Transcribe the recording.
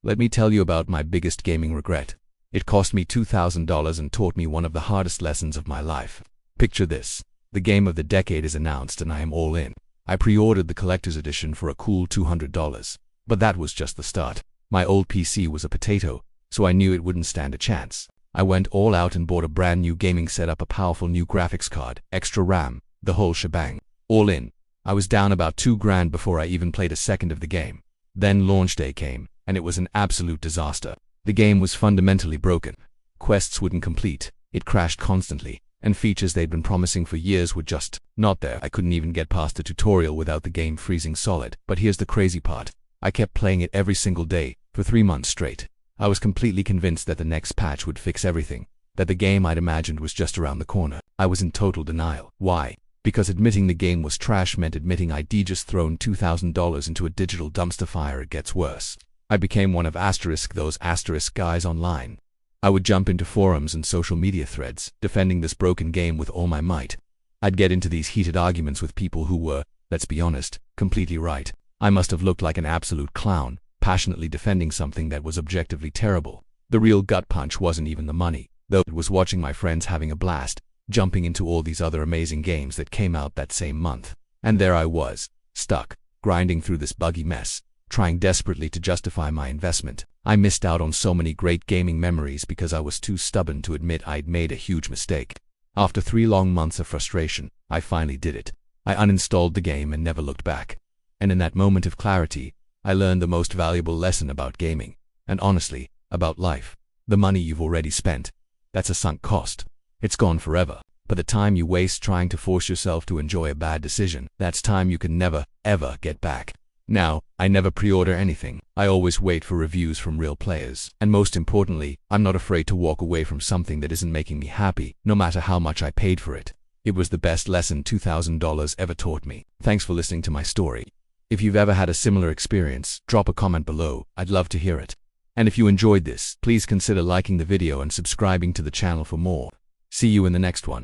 Let me tell you about my biggest gaming regret. It cost me $2,000 and taught me one of the hardest lessons of my life. Picture this. The game of the decade is announced and I am all in. I pre-ordered the collector's edition for a cool $200. But that was just the start. My old PC was a potato, so I knew it wouldn't stand a chance. I went all out and bought a brand new gaming setup, a powerful new graphics card, extra RAM, the whole shebang. All in. I was down about $2,000 before I even played a second of the game. Then launch day came, and it was an absolute disaster. The game was fundamentally broken. Quests wouldn't complete, it crashed constantly, and features they'd been promising for years were just not there. I couldn't even get past the tutorial without the game freezing solid. But here's the crazy part. I kept playing it every single day, for 3 months straight. I was completely convinced that the next patch would fix everything, that the game I'd imagined was just around the corner. I was in total denial. Why? Because admitting the game was trash meant admitting I'd just thrown $2,000 into a digital dumpster fire. It gets worse. I became one of those asterisk guys online. I would jump into forums and social media threads, defending this broken game with all my might. I'd get into these heated arguments with people who were, let's be honest, completely right. I must have looked like an absolute clown, passionately defending something that was objectively terrible. The real gut punch wasn't even the money, though it was watching my friends having a blast, jumping into all these other amazing games that came out that same month. And there I was, stuck, grinding through this buggy mess, trying desperately to justify my investment. I missed out on so many great gaming memories because I was too stubborn to admit I'd made a huge mistake. After 3 long months of frustration, I finally did it. I uninstalled the game and never looked back. And in that moment of clarity, I learned the most valuable lesson about gaming, and honestly, about life. The money you've already spent, that's a sunk cost. It's gone forever. But the time you waste trying to force yourself to enjoy a bad decision, that's time you can never, ever get back. Now, I never pre-order anything. I always wait for reviews from real players. And most importantly, I'm not afraid to walk away from something that isn't making me happy, no matter how much I paid for it. It was the best lesson $2,000 ever taught me. Thanks for listening to my story. If you've ever had a similar experience, drop a comment below. I'd love to hear it. And if you enjoyed this, please consider liking the video and subscribing to the channel for more. See you in the next one.